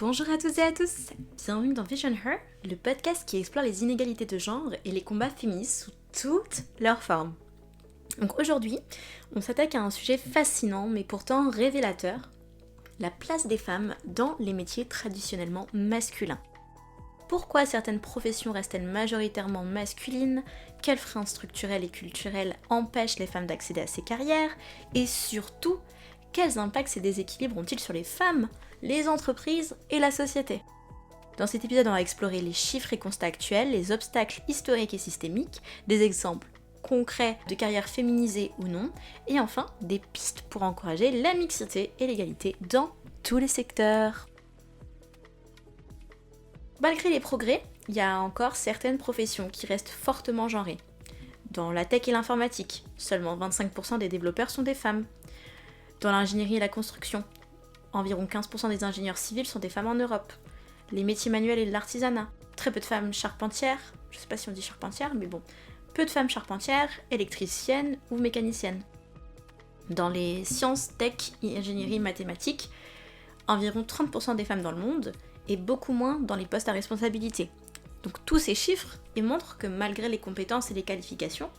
Bonjour à toutes et à tous, bienvenue dans Vision Her, le podcast qui explore les inégalités de genre et les combats féministes sous toutes leurs formes. Donc aujourd'hui, on s'attaque à un sujet fascinant mais pourtant révélateur, la place des femmes dans les métiers traditionnellement masculins. Pourquoi certaines professions restent-elles majoritairement masculines? Quels freins structurels et culturels empêchent les femmes d'accéder à ces carrières? Et surtout, quels impacts ces déséquilibres ont-ils sur les femmes, les entreprises et la société? Dans cet épisode, on va explorer les chiffres et constats actuels, les obstacles historiques et systémiques, des exemples concrets de carrières féminisées ou non, et enfin des pistes pour encourager la mixité et l'égalité dans tous les secteurs. Malgré les progrès, il y a encore certaines professions qui restent fortement genrées. Dans la tech et l'informatique, seulement 25% des développeurs sont des femmes. Dans l'ingénierie et la construction, environ 15% des ingénieurs civils sont des femmes en Europe. Les métiers manuels et l'artisanat, très peu de femmes charpentières, je sais pas si on dit charpentière, mais bon, peu de femmes charpentières, électriciennes ou mécaniciennes. Dans les sciences, tech, ingénierie, mathématiques, environ 30% des femmes dans le monde, et beaucoup moins dans les postes à responsabilité. Donc tous ces chiffres, ils montrent que malgré les compétences et les qualifications,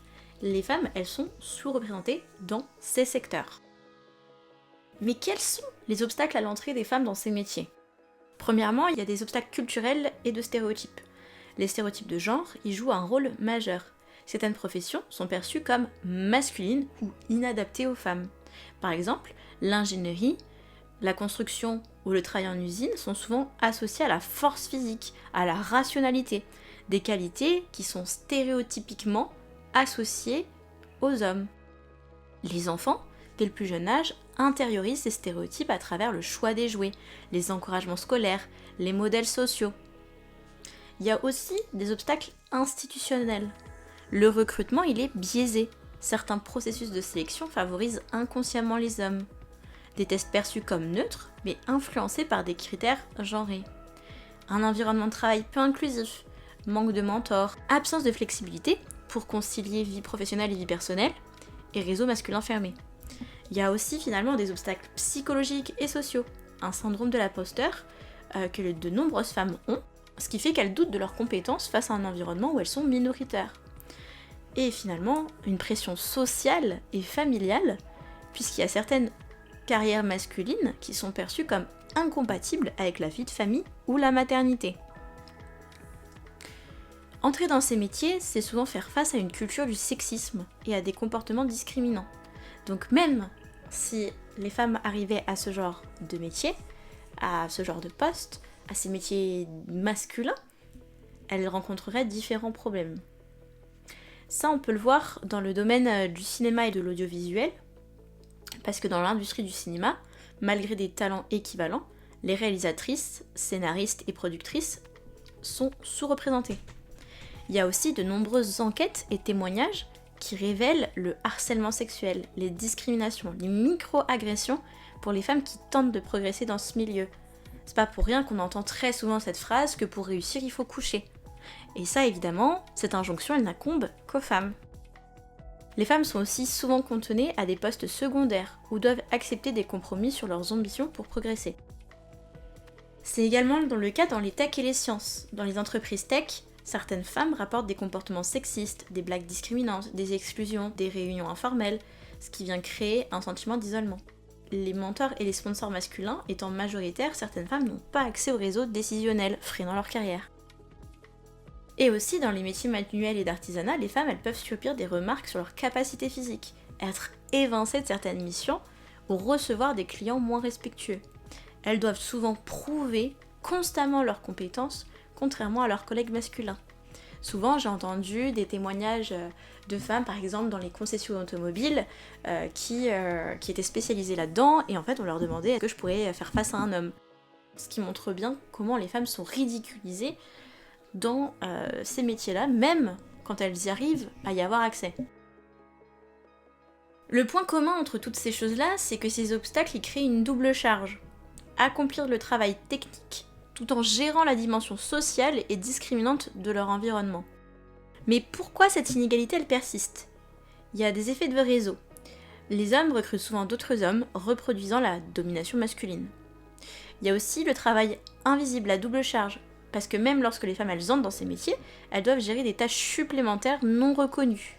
les femmes, elles sont sous-représentées dans ces secteurs. Mais quels sont les obstacles à l'entrée des femmes dans ces métiers? Premièrement, il y a des obstacles culturels et de stéréotypes. Les stéréotypes de genre y jouent un rôle majeur. Certaines professions sont perçues comme masculines ou inadaptées aux femmes. Par exemple, l'ingénierie, la construction ou le travail en usine sont souvent associés à la force physique, à la rationalité, des qualités qui sont stéréotypiquement associées aux hommes. Les enfants, dès le plus jeune âge, intériorisent ces stéréotypes à travers le choix des jouets, les encouragements scolaires, les modèles sociaux. Il y a aussi des obstacles institutionnels. Le recrutement, il est biaisé. Certains processus de sélection favorisent inconsciemment les hommes. Des tests perçus comme neutres, mais influencés par des critères genrés. Un environnement de travail peu inclusif, manque de mentors, absence de flexibilité pour concilier vie professionnelle et vie personnelle, et réseau masculin fermé. Il y a aussi finalement des obstacles psychologiques et sociaux, un syndrome de l'imposteur que de nombreuses femmes ont, ce qui fait qu'elles doutent de leurs compétences face à un environnement où elles sont minoritaires. Et finalement, une pression sociale et familiale, puisqu'il y a certaines carrières masculines qui sont perçues comme incompatibles avec la vie de famille ou la maternité. Entrer dans ces métiers, c'est souvent faire face à une culture du sexisme et à des comportements discriminants. Donc même si les femmes arrivaient à ce genre de métier, à ce genre de poste, à ces métiers masculins, elles rencontreraient différents problèmes. Ça, on peut le voir dans le domaine du cinéma et de l'audiovisuel, parce que dans l'industrie du cinéma, malgré des talents équivalents, les réalisatrices, scénaristes et productrices sont sous-représentées. Il y a aussi de nombreuses enquêtes et témoignages qui révèlent le harcèlement sexuel, les discriminations, les micro-agressions pour les femmes qui tentent de progresser dans ce milieu. C'est pas pour rien qu'on entend très souvent cette phrase que pour réussir, il faut coucher. Et ça, évidemment, cette injonction, elle n'incombe qu'aux femmes. Les femmes sont aussi souvent cantonnées à des postes secondaires ou doivent accepter des compromis sur leurs ambitions pour progresser. C'est également le cas dans les tech et les sciences. Dans les entreprises tech, certaines femmes rapportent des comportements sexistes, des blagues discriminantes, des exclusions, des réunions informelles, ce qui vient créer un sentiment d'isolement. Les mentors et les sponsors masculins étant majoritaires, certaines femmes n'ont pas accès au réseau décisionnel, freinant leur carrière. Et aussi dans les métiers manuels et d'artisanat, les femmes elles peuvent subir des remarques sur leur capacité physique, être évincées de certaines missions ou recevoir des clients moins respectueux. Elles doivent souvent prouver constamment leurs compétences, contrairement à leurs collègues masculins. Souvent, j'ai entendu des témoignages de femmes, par exemple, dans les concessions automobiles, qui étaient spécialisées là-dedans, et en fait, on leur demandait est-ce que je pourrais faire face à un homme. Ce qui montre bien comment les femmes sont ridiculisées dans ces métiers-là, même quand elles y arrivent à y avoir accès. Le point commun entre toutes ces choses-là, c'est que ces obstacles, ils créent une double charge. Accomplir le travail technique, tout en gérant la dimension sociale et discriminante de leur environnement. Mais pourquoi cette inégalité, elle persiste? Il y a des effets de réseau. Les hommes recrutent souvent d'autres hommes, reproduisant la domination masculine. Il y a aussi le travail invisible à double charge, parce que même lorsque les femmes elles entrent dans ces métiers, elles doivent gérer des tâches supplémentaires non reconnues.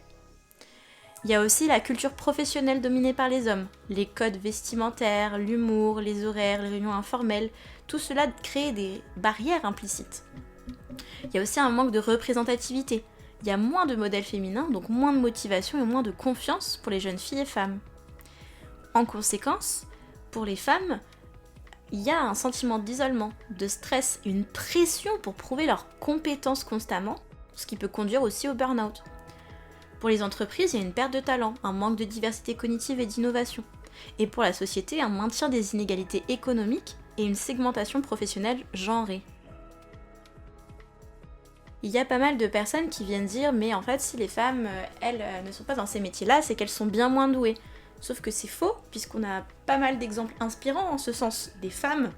Il y a aussi la culture professionnelle dominée par les hommes, les codes vestimentaires, l'humour, les horaires, les réunions informelles, tout cela crée des barrières implicites. Il y a aussi un manque de représentativité. Il y a moins de modèles féminins, donc moins de motivation et moins de confiance pour les jeunes filles et femmes. En conséquence, pour les femmes, il y a un sentiment d'isolement, de stress, une pression pour prouver leurs compétences constamment, ce qui peut conduire aussi au burn-out. Pour les entreprises, il y a une perte de talent, un manque de diversité cognitive et d'innovation. Et pour la société, un maintien des inégalités économiques et une segmentation professionnelle genrée. Il y a pas mal de personnes qui viennent dire mais en fait si les femmes, elles, ne sont pas dans ces métiers-là, c'est qu'elles sont bien moins douées. Sauf que c'est faux, puisqu'on a pas mal d'exemples inspirants en ce sens, des femmes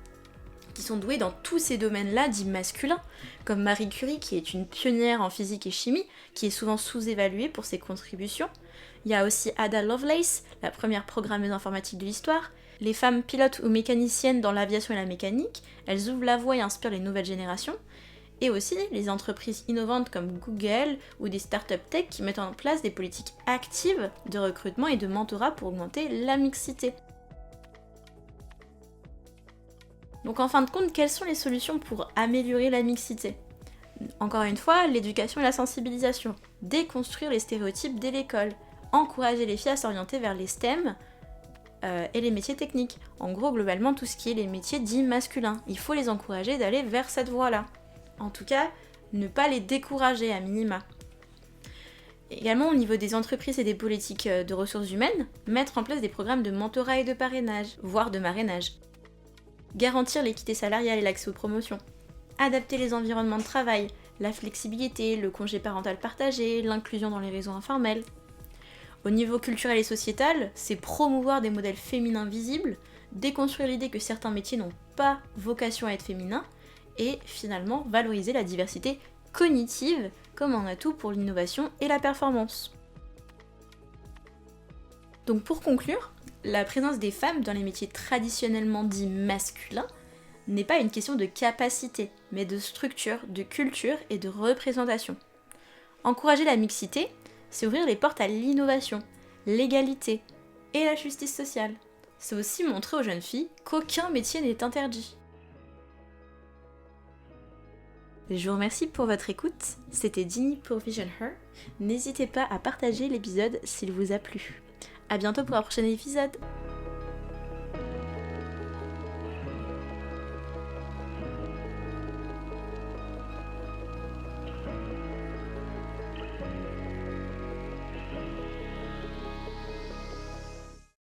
qui sont douées dans tous ces domaines-là dits masculins, comme Marie Curie qui est une pionnière en physique et chimie, qui est souvent sous-évaluée pour ses contributions. Il y a aussi Ada Lovelace, la première programmeuse informatique de l'histoire. Les femmes pilotes ou mécaniciennes dans l'aviation et la mécanique, elles ouvrent la voie et inspirent les nouvelles générations. Et aussi les entreprises innovantes comme Google ou des startups tech qui mettent en place des politiques actives de recrutement et de mentorat pour augmenter la mixité. Donc en fin de compte, quelles sont les solutions pour améliorer la mixité ? Encore une fois, l'éducation et la sensibilisation, déconstruire les stéréotypes dès l'école, encourager les filles à s'orienter vers les STEM et les métiers techniques. En gros, globalement, tout ce qui est les métiers dits masculins. Il faut les encourager d'aller vers cette voie-là. En tout cas, ne pas les décourager à minima. Également, au niveau des entreprises et des politiques de ressources humaines, mettre en place des programmes de mentorat et de parrainage, voire de marrainage. Garantir l'équité salariale et l'accès aux promotions. Adapter les environnements de travail, la flexibilité, le congé parental partagé, l'inclusion dans les réseaux informels. Au niveau culturel et sociétal, c'est promouvoir des modèles féminins visibles, déconstruire l'idée que certains métiers n'ont pas vocation à être féminins, et finalement valoriser la diversité cognitive comme un atout pour l'innovation et la performance. Donc pour conclure, la présence des femmes dans les métiers traditionnellement dits masculins n'est pas une question de capacité, mais de structure, de culture et de représentation. Encourager la mixité, c'est ouvrir les portes à l'innovation, l'égalité et la justice sociale. C'est aussi montrer aux jeunes filles qu'aucun métier n'est interdit. Je vous remercie pour votre écoute, c'était Ginny pour Vision Her. N'hésitez pas à partager l'épisode s'il vous a plu. A bientôt pour un prochain épisode.